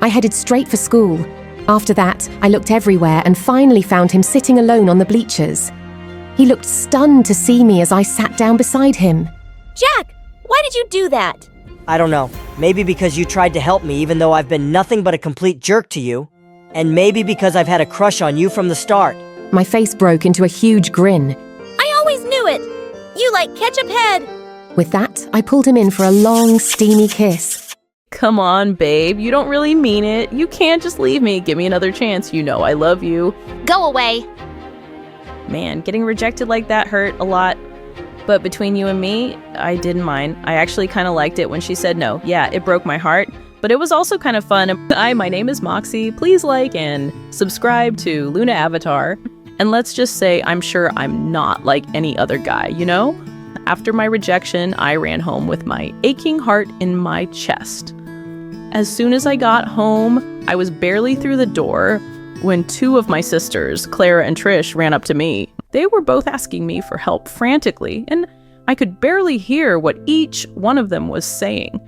I headed straight for school. After that, I looked everywhere and finally found him sitting alone on the bleachers. He looked stunned to see me as I sat down beside him. Jack, why did you do that? I don't know. Maybe because you tried to help me even though I've been nothing but a complete jerk to you. And maybe because I've had a crush on you from the start. My face broke into a huge grin. I always knew it! You like ketchup head! With that, I pulled him in for a long, steamy kiss. Come on, babe. You don't really mean it. You can't just leave me. Give me another chance. You know I love you. Go away. Man, getting rejected like that hurt a lot. But between you and me, I didn't mind. I actually kind of liked it when she said no. Yeah, it broke my heart. But it was also kind of fun. Hi, my name is Moxie. Please like and subscribe to Luna Avatar. And let's just say I'm sure I'm not like any other guy, you know? After my rejection, I ran home with my aching heart in my chest. As soon as I got home, I was barely through the door when two of my sisters, Clara and Trish, ran up to me. They were both asking me for help frantically, and I could barely hear what each one of them was saying.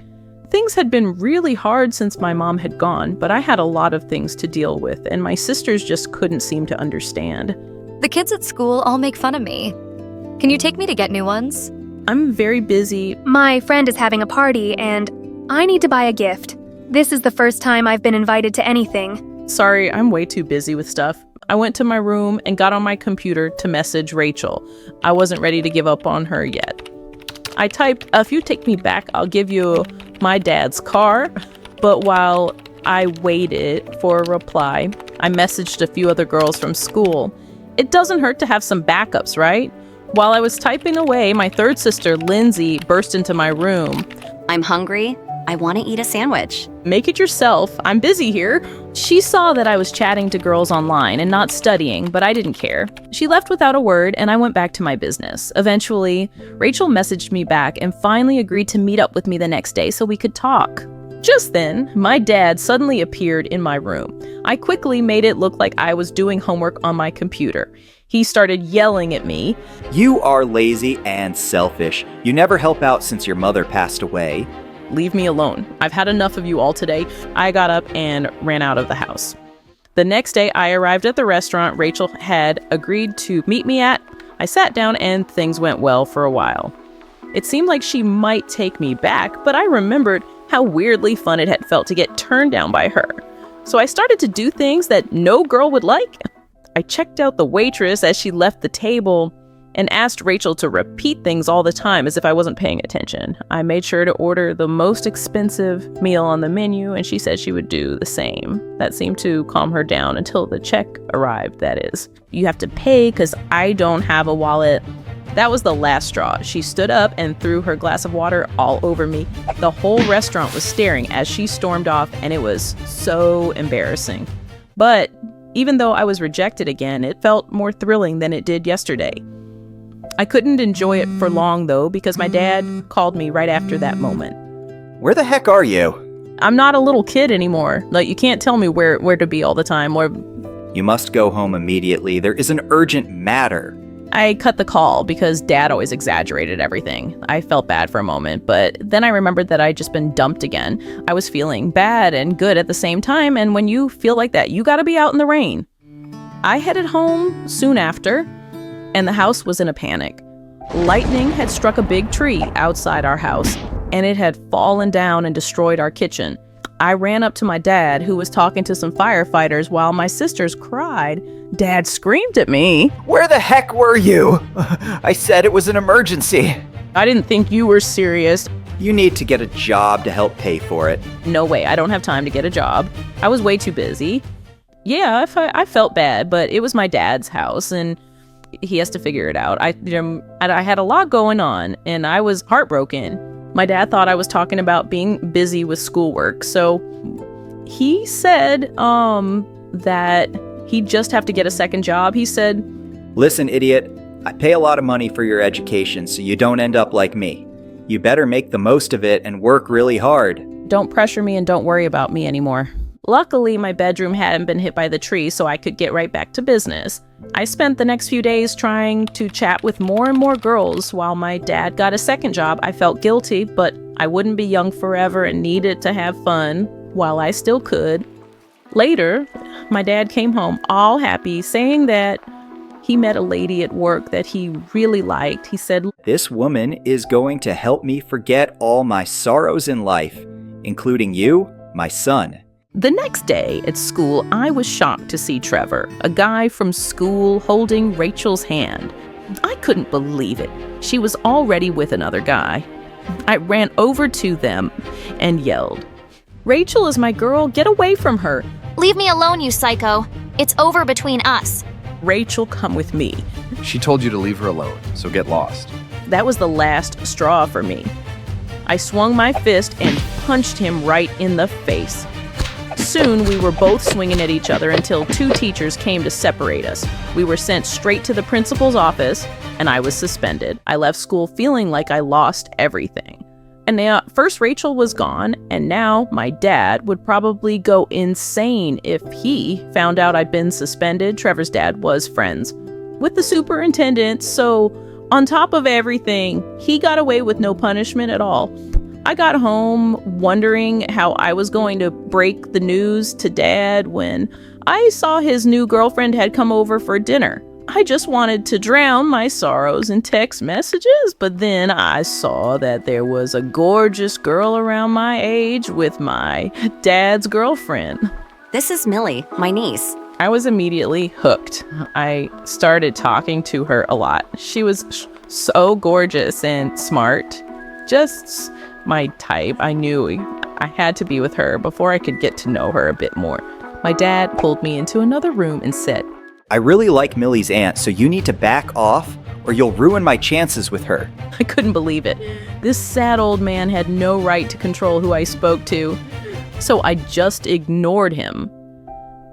Things had been really hard since my mom had gone, but I had a lot of things to deal with, and my sisters just couldn't seem to understand. The kids at school all make fun of me. Can you take me to get new ones? I'm very busy. My friend is having a party, and I need to buy a gift. This is the first time I've been invited to anything. Sorry, I'm way too busy with stuff. I went to my room and got on my computer to message Rachel. I wasn't ready to give up on her yet. I typed, if you take me back, I'll give you my dad's car. But while I waited for a reply, I messaged a few other girls from school. It doesn't hurt to have some backups, right? While I was typing away, my third sister, Lindsay, burst into my room. I'm hungry. I want to eat a sandwich. Make it yourself. I'm busy here. She saw that I was chatting to girls online and not studying, but I didn't care. She left without a word, and I went back to my business. Eventually, Rachel messaged me back and finally agreed to meet up with me the next day so we could talk. Just then, my dad suddenly appeared in my room. I quickly made it look like I was doing homework on my computer. He started yelling at me. You are lazy and selfish. You never help out since your mother passed away. Leave me alone. I've had enough of you all today. I got up and ran out of the house. The next day, I arrived at the restaurant Rachel had agreed to meet me at. I sat down and things went well for a while. It seemed like she might take me back, but I remembered how weirdly fun it had felt to get turned down by her. So I started to do things that no girl would like. I checked out the waitress as she left the table and asked Rachel to repeat things all the time as if I wasn't paying attention. I made sure to order the most expensive meal on the menu, and she said she would do the same. That seemed to calm her down until the check arrived, that is. You have to pay because I don't have a wallet. That was the last straw. She stood up and threw her glass of water all over me. The whole restaurant was staring as she stormed off, and it was so embarrassing. But even though I was rejected again, it felt more thrilling than it did yesterday. I couldn't enjoy it for long, though, because my dad called me right after that moment. Where the heck are you? I'm not a little kid anymore. Like, you can't tell me where to be all the time. Or You must go home immediately. There is an urgent matter. I cut the call because Dad always exaggerated everything. I felt bad for a moment, but then I remembered that I'd just been dumped again. I was feeling bad and good at the same time, and when you feel like that, you gotta be out in the rain. I headed home soon after, and the house was in a panic. Lightning had struck a big tree outside our house, and it had fallen down and destroyed our kitchen. I ran up to my dad, who was talking to some firefighters while my sisters cried. Dad screamed at me. Where the heck were you? I said it was an emergency. I didn't think you were serious. You need to get a job to help pay for it. No way, I don't have time to get a job. I was way too busy. Yeah, I felt bad, but it was my dad's house, and he has to figure it out. I had a lot going on, and I was heartbroken. My dad thought I was talking about being busy with schoolwork, so he said that he'd just have to get a second job. He said, Listen, idiot, I pay a lot of money for your education so you don't end up like me. You better make the most of it and work really hard. Don't pressure me and don't worry about me anymore. Luckily, my bedroom hadn't been hit by the tree, so I could get right back to business. I spent the next few days trying to chat with more and more girls. While my dad got a second job, I felt guilty, but I wouldn't be young forever and needed to have fun while I still could. Later, my dad came home all happy, saying that he met a lady at work that he really liked. He said, "This woman is going to help me forget all my sorrows in life, including you, my son." The next day at school, I was shocked to see Trevor, a guy from school, holding Rachel's hand. I couldn't believe it. She was already with another guy. I ran over to them and yelled, "Rachel is my girl, get away from her." "Leave me alone, you psycho. It's over between us." "Rachel, come with me." "She told you to leave her alone, so get lost." That was the last straw for me. I swung my fist and punched him right in the face. Soon, we were both swinging at each other until 2 teachers came to separate us. We were sent straight to the principal's office, and I was suspended. I left school feeling like I lost everything. And now, first Rachel was gone, and now my dad would probably go insane if he found out I'd been suspended. Trevor's dad was friends with the superintendent, so on top of everything, he got away with no punishment at all. I got home wondering how I was going to break the news to Dad when I saw his new girlfriend had come over for dinner. I just wanted to drown my sorrows in text messages, but then I saw that there was a gorgeous girl around my age with my dad's girlfriend. This is Millie, my niece. I was immediately hooked. I started talking to her a lot. She was so gorgeous and smart. Just my type. I knew I had to be with her before I could get to know her a bit more. My dad pulled me into another room and said, "I really like Millie's aunt, so you need to back off or you'll ruin my chances with her." I couldn't believe it. This sad old man had no right to control who I spoke to, so I just ignored him.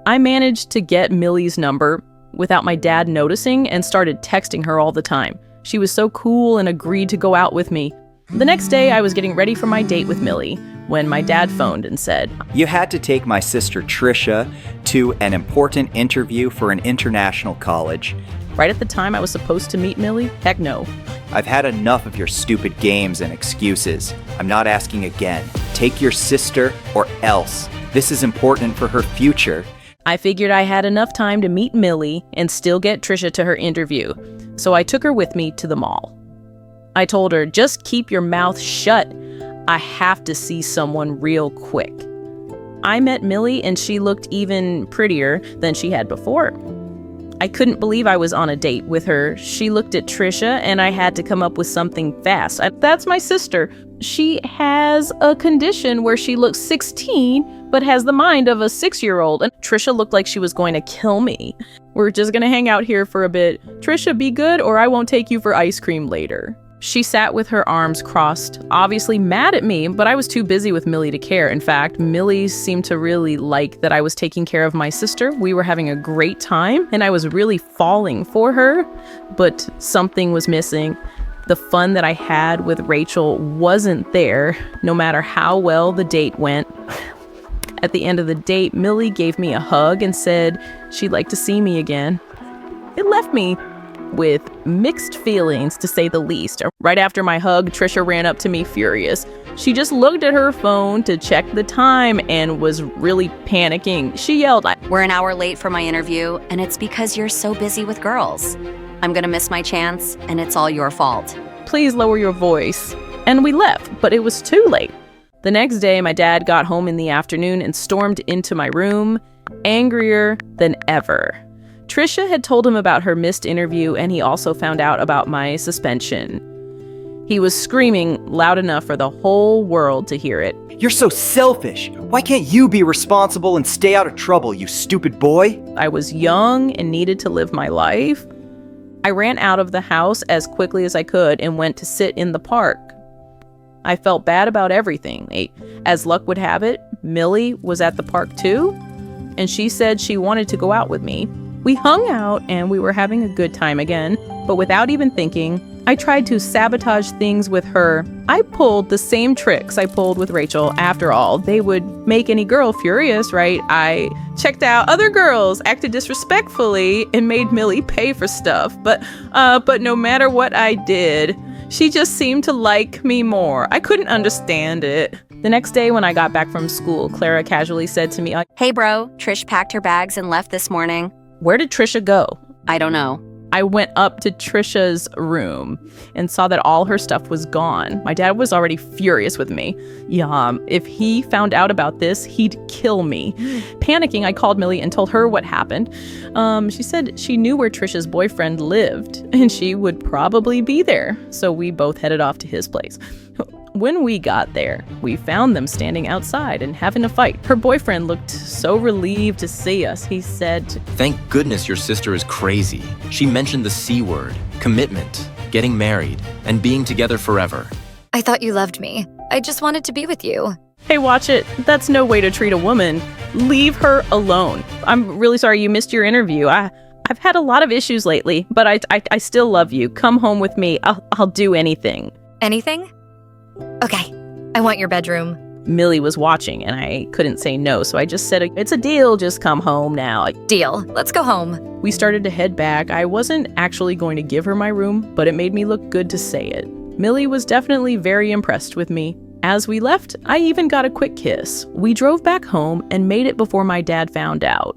I managed to get Millie's number without my dad noticing and started texting her all the time. She was so cool and agreed to go out with me. The next day, I was getting ready for my date with Millie when my dad phoned and said, "You had to take my sister Trisha to an important interview for an international college." Right at the time I was supposed to meet Millie? Heck no. "I've had enough of your stupid games and excuses. I'm not asking again. Take your sister or else. This is important for her future." I figured I had enough time to meet Millie and still get Trisha to her interview, so I took her with me to the mall. I told her, "Just keep your mouth shut. I have to see someone real quick." I met Millie and she looked even prettier than she had before. I couldn't believe I was on a date with her. She looked at Trisha and I had to come up with something fast. That's my sister. She has a condition where she looks 16 but has the mind of a 6-year-old, and Trisha looked like she was going to kill me. "We're just gonna hang out here for a bit. Trisha, be good or I won't take you for ice cream later." She sat with her arms crossed, obviously mad at me, but I was too busy with Millie to care. In fact, Millie seemed to really like that I was taking care of my sister. We were having a great time, and I was really falling for her, but something was missing. The fun that I had with Rachel wasn't there, no matter how well the date went. At the end of the date, Millie gave me a hug and said she'd like to see me again. It left me with mixed feelings, to say the least. Right after my hug, Trisha ran up to me furious. She just looked at her phone to check the time and was really panicking. She yelled, "We're an hour late for my interview, and it's because you're so busy with girls. I'm gonna miss my chance, and it's all your fault. Please lower your voice." And we left, but it was too late. The next day, my dad got home in the afternoon and stormed into my room, angrier than ever. Trisha had told him about her missed interview, and he also found out about my suspension. He was screaming loud enough for the whole world to hear it. "You're so selfish. Why can't you be responsible and stay out of trouble, you stupid boy?" I was young and needed to live my life. I ran out of the house as quickly as I could and went to sit in the park. I felt bad about everything. As luck would have it, Millie was at the park too, and she said she wanted to go out with me. We hung out and we were having a good time again, but without even thinking, I tried to sabotage things with her. I pulled the same tricks I pulled with Rachel. After all, they would make any girl furious, right? I checked out other girls, acted disrespectfully, and made Millie pay for stuff. But no matter what I did, she just seemed to like me more. I couldn't understand it. The next day when I got back from school, Clara casually said to me, "Hey bro, Trish packed her bags and left this morning." "Where did Trisha go?" "I don't know." I went up to Trisha's room and saw that all her stuff was gone. My dad was already furious with me. If he found out about this, he'd kill me. Panicking, I called Millie and told her what happened. She said she knew where Trisha's boyfriend lived and she would probably be there. So we both headed off to his place. When we got there, we found them standing outside and having a fight. Her boyfriend looked so relieved to see us. He said, "Thank goodness your sister is crazy. She mentioned the C word, commitment, getting married, and being together forever." I thought you loved me. I just wanted to be with you. "Hey, watch it. That's no way to treat a woman. Leave her alone. I'm really sorry you missed your interview. I've had a lot of issues lately, but I still love you. Come home with me. I'll do anything." Anything? Okay, I want your bedroom. Millie was watching and I couldn't say no, so I just said, "It's a deal, just come home now." Deal. Let's go home. We started to head back. I wasn't actually going to give her my room, but it made me look good to say it. Millie was definitely very impressed with me. As we left, I even got a quick kiss. We drove back home and made it before my dad found out.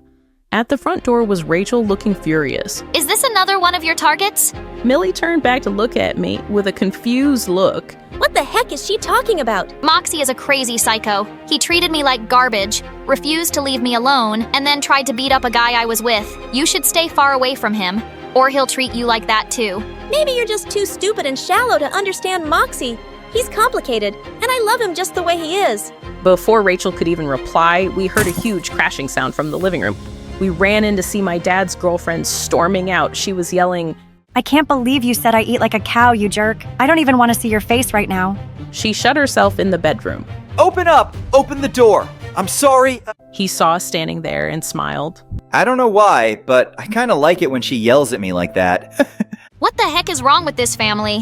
At the front door was Rachel looking furious. Is this another one of your targets? Millie turned back to look at me with a confused look. What the heck is she talking about? Moxie is a crazy psycho. He treated me like garbage, refused to leave me alone, and then tried to beat up a guy I was with. You should stay far away from him, or he'll treat you like that too. Maybe you're just too stupid and shallow to understand Moxie. He's complicated, and I love him just the way he is. Before Rachel could even reply, we heard a huge crashing sound from the living room. We ran in to see my dad's girlfriend storming out. She was yelling, "I can't believe you said I eat like a cow, you jerk. I don't even want to see your face right now." She shut herself in the bedroom. "Open up! Open the door! I'm sorry!" He saw us standing there and smiled. I don't know why, but I kind of like it when she yells at me like that. What the heck is wrong with this family?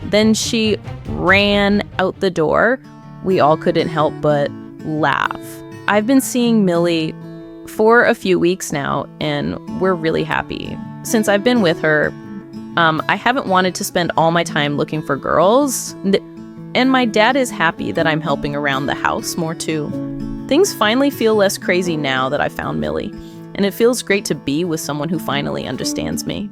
Then she ran out the door. We all couldn't help but laugh. I've been seeing Millie for a few weeks now, and we're really happy. Since I've been with her, I haven't wanted to spend all my time looking for girls, and my dad is happy that I'm helping around the house more too. Things finally feel less crazy now that I found Millie, and it feels great to be with someone who finally understands me.